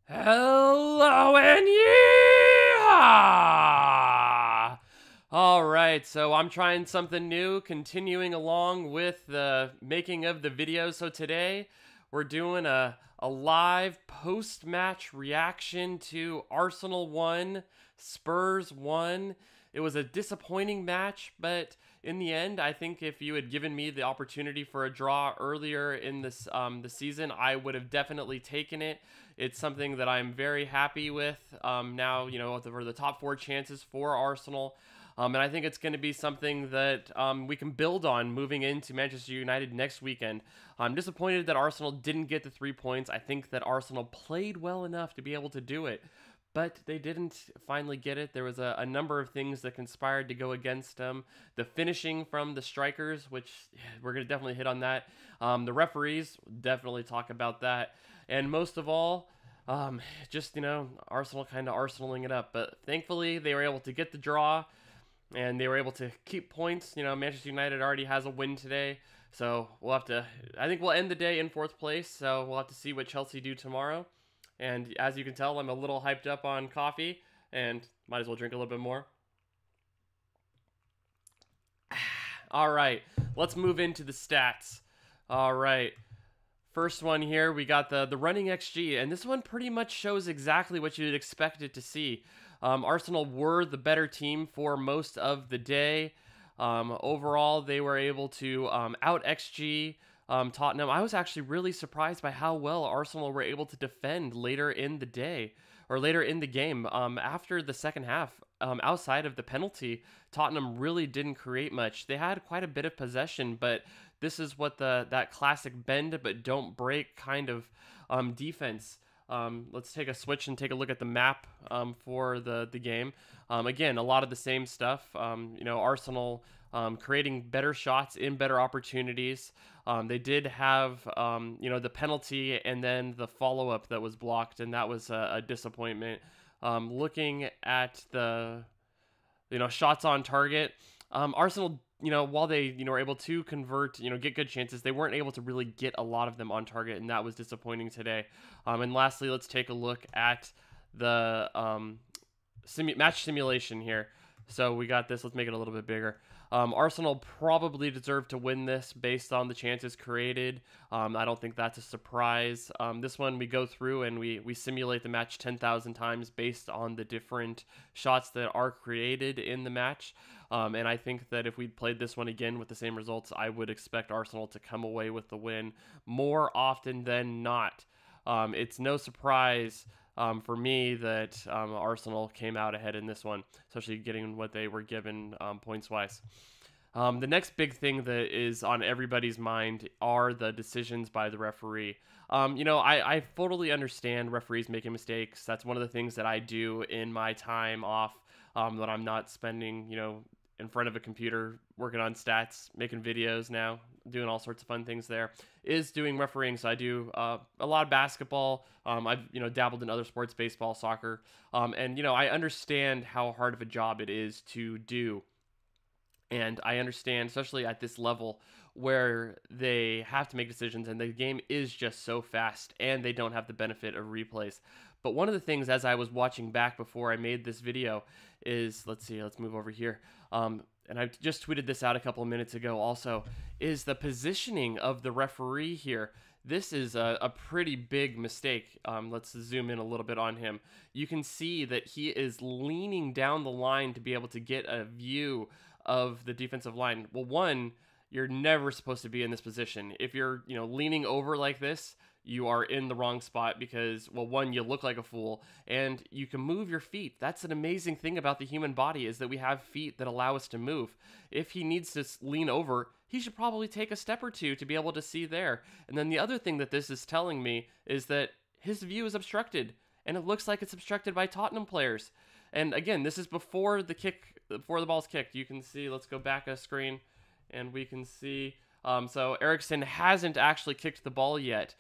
Hello and yeehaw! All right, so I'm trying something new, continuing along with the making of the video. So today we're doing a live post-match reaction to Arsenal 1, Spurs 1. It was a disappointing match, but in the end, I think if you had given me the opportunity for a draw earlier in this the season, I would have definitely taken it. It's something that I'm very happy with now, for the top four chances for Arsenal. And I think it's going to be something that we can build on moving into Manchester United next weekend. I'm disappointed that Arsenal didn't get the 3 points. I think that Arsenal played well enough to be able to do it, but they didn't finally get it. There was a number of things that conspired to go against them. The finishing from the strikers, which we're going to definitely hit on that. The referees, definitely talk about that. And most of all, Arsenal kind of Arsenaling it up. But thankfully, they were able to get the draw, and they were able to keep points. Manchester United already has a win today. So I think we'll end the day in fourth place. So we'll have to see what Chelsea do tomorrow. And as you can tell, I'm a little hyped up on coffee, and might as well drink a little bit more. All right, let's move into the stats. All right, first one here, we got the running XG, and this one pretty much shows exactly what you'd expect it to see. Arsenal were the better team for most of the day. Overall, they were able to out XG Tottenham. I was actually really surprised by how well Arsenal were able to defend later in the day, or later in the game. After the second half, outside of the penalty, Tottenham really didn't create much. They had quite a bit of possession, but this is what that classic bend but don't break kind of defense. Let's take a switch and take a look at the map for the game. Again, a lot of the same stuff. Arsenal creating better shots in better opportunities. They did have, the penalty and then the follow-up that was blocked, and that was a disappointment. Looking at the, shots on target, Arsenal, while they, were able to convert, get good chances, they weren't able to really get a lot of them on target, and that was disappointing today. And lastly, let's take a look at the match simulation here. So we got this. Let's make it a little bit bigger. Arsenal probably deserved to win this based on the chances created. I don't think that's a surprise. This one, we go through and we simulate the match 10,000 times based on the different shots that are created in the match. And I think that if we'd played this one again with the same results, I would expect Arsenal to come away with the win more often than not. It's no surprise for me that Arsenal came out ahead in this one, especially getting what they were given points-wise. The next big thing that is on everybody's mind are the decisions by the referee. I totally understand referees making mistakes. That's one of the things that I do in my time off, that I'm not spending, in front of a computer working on stats, making videos now, doing all sorts of fun things there, is doing refereeing. So I do a lot of basketball. I've dabbled in other sports, baseball, soccer, and I understand how hard of a job it is to do. And I understand, especially at this level, where they have to make decisions and the game is just so fast and they don't have the benefit of replays. But one of the things, as I was watching back before I made this video, is, let's move over here. And I just tweeted this out a couple of minutes ago also, is the positioning of the referee here. This is a pretty big mistake. Let's zoom in a little bit on him. You can see that he is leaning down the line to be able to get a view of the defensive line. Well, one, you're never supposed to be in this position. If you're, leaning over like this, you are in the wrong spot because, well, one, you look like a fool, and you can move your feet. That's an amazing thing about the human body, is that we have feet that allow us to move. If he needs to lean over, he should probably take a step or two to be able to see there. And then the other thing that this is telling me is that his view is obstructed, and it looks like it's obstructed by Tottenham players. And again, this is before the ball's kicked. You can see, let's go back a screen, and we can see, so Eriksen hasn't actually kicked the ball yet.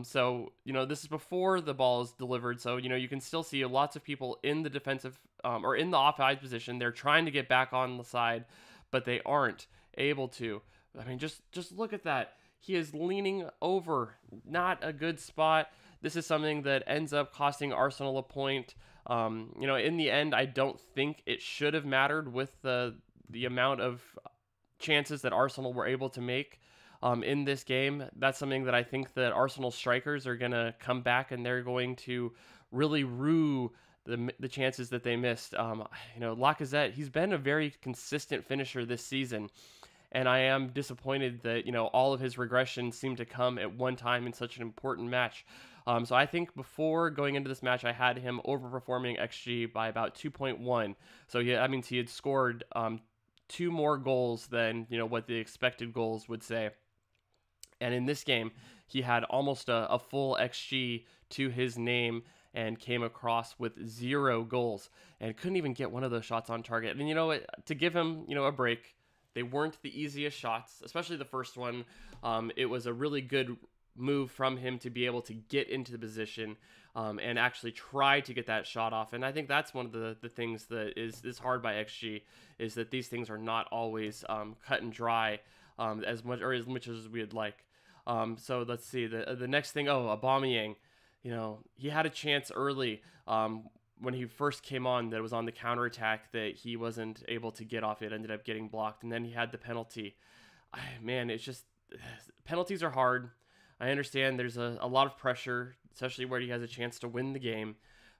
So, this is before the ball is delivered. So, you can still see lots of people in the defensive, or in the offside position. They're trying to get back on the side, but they aren't able to. I mean, just look at that. He is leaning over. Not a good spot. this is something that ends up costing Arsenal a point. In the end, I don't think it should have mattered with the amount of chances that Arsenal were able to make in this game. That's something that I think that Arsenal strikers are going to come back and they're going to really rue the chances that they missed. Lacazette, he's been a very consistent finisher this season. And I am disappointed that, all of his regression seemed to come at one time in such an important match. So I think before going into this match, I had him overperforming XG by about 2.1. So yeah, that means he had scored 2 more goals than, what the expected goals would say. And in this game, he had almost a full XG to his name and came across with 0 goals and couldn't even get one of those shots on target. And to give him, a break, they weren't the easiest shots, especially the first one. It was a really good move from him to be able to get into the position and actually try to get that shot off. And I think that's one of the things that is hard by XG, is that these things are not always cut and dry as much as we'd like. So let's see, the next thing. Aubameyang, he had a chance early when he first came on that was on the counterattack that he wasn't able to get off. It ended up getting blocked, and then he had the penalty. Man, it's just, penalties are hard. I understand there's a lot of pressure, especially where he has a chance to win the game,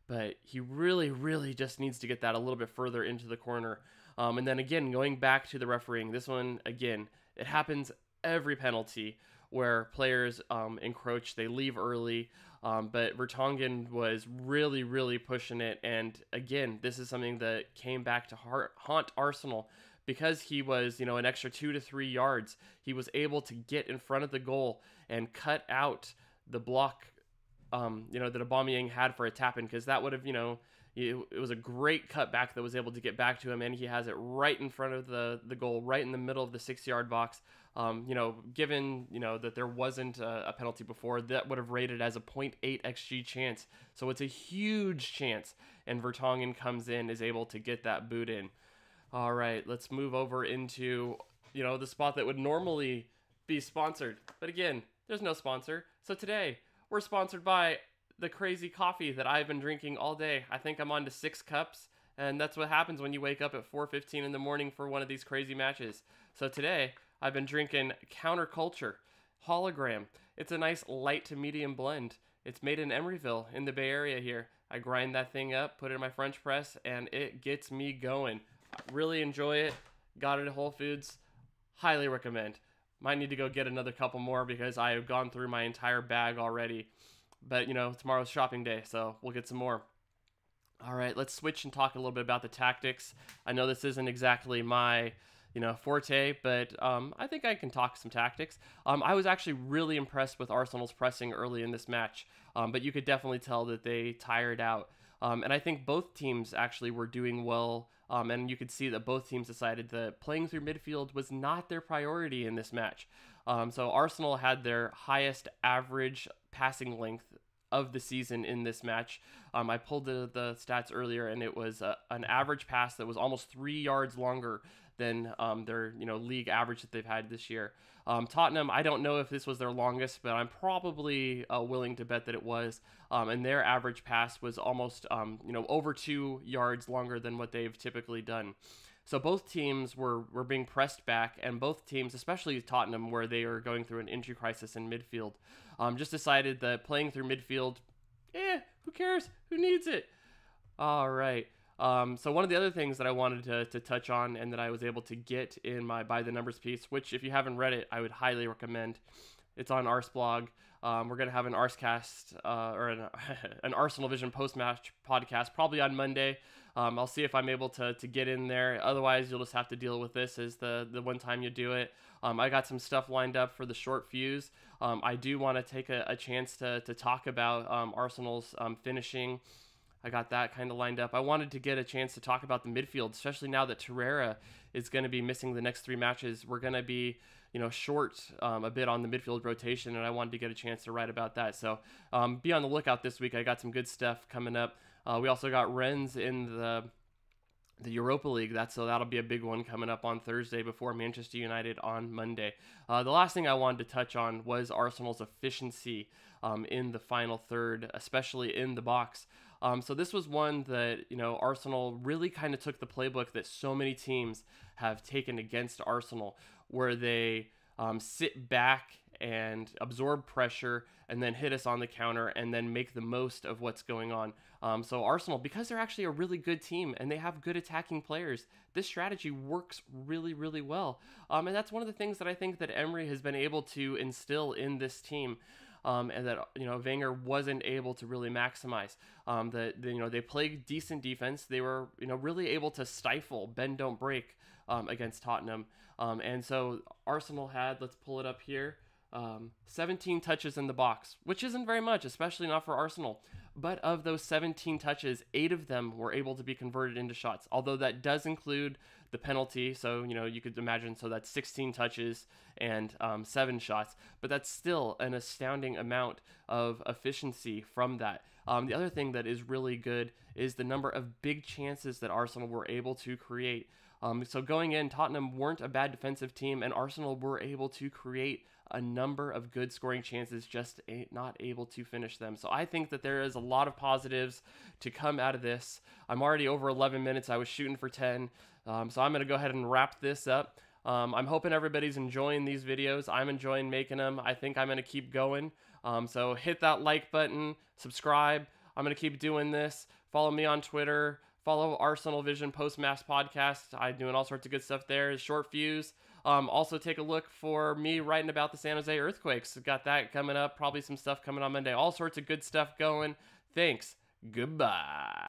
but he really, really just needs to get that a little bit further into the corner. And then again, going back to the refereeing, this one, again, it happens every penalty where players encroach, they leave early, but Vertonghen was really, really pushing it. And again, this is something that came back to haunt Arsenal because he was, an extra 2 to 3 yards. He was able to get in front of the goal and cut out the block, that Aubameyang had for a tap-in, because that would have, it was a great cutback that was able to get back to him, and he has it right in front of the goal, right in the middle of the 6-yard box. Given, that there wasn't a penalty before, that would have rated as a 0.8 XG chance. So it's a huge chance, and Vertonghen comes in, is able to get that boot in. All right, let's move over into, the spot that would normally be sponsored. But again, there's no sponsor. So today, we're sponsored by the crazy coffee that I've been drinking all day. I think I'm on to 6 cups, and that's what happens when you wake up at 4:15 in the morning for one of these crazy matches. So today, I've been drinking Counterculture Hologram. It's a nice light to medium blend. It's made in Emeryville in the Bay Area here. I grind that thing up, put it in my French press, and it gets me going. I really enjoy it. Got it at Whole Foods. Highly recommend. Might need to go get another couple more because I have gone through my entire bag already. But, tomorrow's shopping day, so we'll get some more. All right, let's switch and talk a little bit about the tactics. I know this isn't exactly my, forte, but I think I can talk some tactics. I was actually really impressed with Arsenal's pressing early in this match, but you could definitely tell that they tired out. And I think both teams actually were doing well, and you could see that both teams decided that playing through midfield was not their priority in this match. So Arsenal had their highest average passing length of the season in this match. I pulled the stats earlier, and it was an average pass that was almost 3 yards longer than their league average that they've had this year. Tottenham, I don't know if this was their longest, but I'm probably willing to bet that it was. And their average pass was almost over 2 yards longer than what they've typically done. So both teams were being pressed back, and both teams, especially Tottenham, where they are going through an injury crisis in midfield, just decided that playing through midfield, who cares? Who needs it? All right. So one of the other things that I wanted to touch on and that I was able to get in my By the Numbers piece, which if you haven't read it, I would highly recommend. It's on Ars blog. We're going to have an Arscast or an Arsenal Vision post-match podcast probably on Monday. I'll see if I'm able to get in there. Otherwise, you'll just have to deal with this as the one time you do it. I got some stuff lined up for the short fuse. I do want to take a chance to talk about Arsenal's finishing. I got that kind of lined up. I wanted to get a chance to talk about the midfield, especially now that Torreira is going to be missing the next 3 matches. We're going to be, short a bit on the midfield rotation, and I wanted to get a chance to write about that. So be on the lookout this week. I got some good stuff coming up. We also got Rennes in the the Europa League. That'll be a big one coming up on Thursday before Manchester United on Monday. The last thing I wanted to touch on was Arsenal's efficiency in the final third, especially in the box. So this was one that, Arsenal really kind of took the playbook that so many teams have taken against Arsenal, where they sit back and absorb pressure and then hit us on the counter and then make the most of what's going on. So Arsenal, because they're actually a really good team and they have good attacking players, this strategy works really, really well. And that's one of the things that I think that Emery has been able to instill in this team. And that Wenger wasn't able to really maximize. They played decent defense. They were really able to stifle, bend don't break against Tottenham. And so Arsenal had, let's pull it up here, 17 touches in the box, which isn't very much, especially not for Arsenal. But of those 17 touches, 8 of them were able to be converted into shots, although that does include the penalty. So, you could imagine, so that's 16 touches and 7 shots, but that's still an astounding amount of efficiency from that. The other thing that is really good is the number of big chances that Arsenal were able to create. So going in, Tottenham weren't a bad defensive team, and Arsenal were able to create a number of good scoring chances, just not able to finish them. So I think that there is a lot of positives to come out of this. I'm already over 11 minutes. I was shooting for 10. So I'm going to go ahead and wrap this up. I'm hoping everybody's enjoying these videos. I'm enjoying making them. I think I'm going to keep going. So hit that like button, subscribe. I'm going to keep doing this. Follow me on Twitter. Follow Arsenal Vision Post-Match Podcast. I'm doing all sorts of good stuff there. Short fuse. Also take a look for me writing about the San Jose Earthquakes. Got that coming up. Probably some stuff coming on Monday. All sorts of good stuff going. Thanks. Goodbye.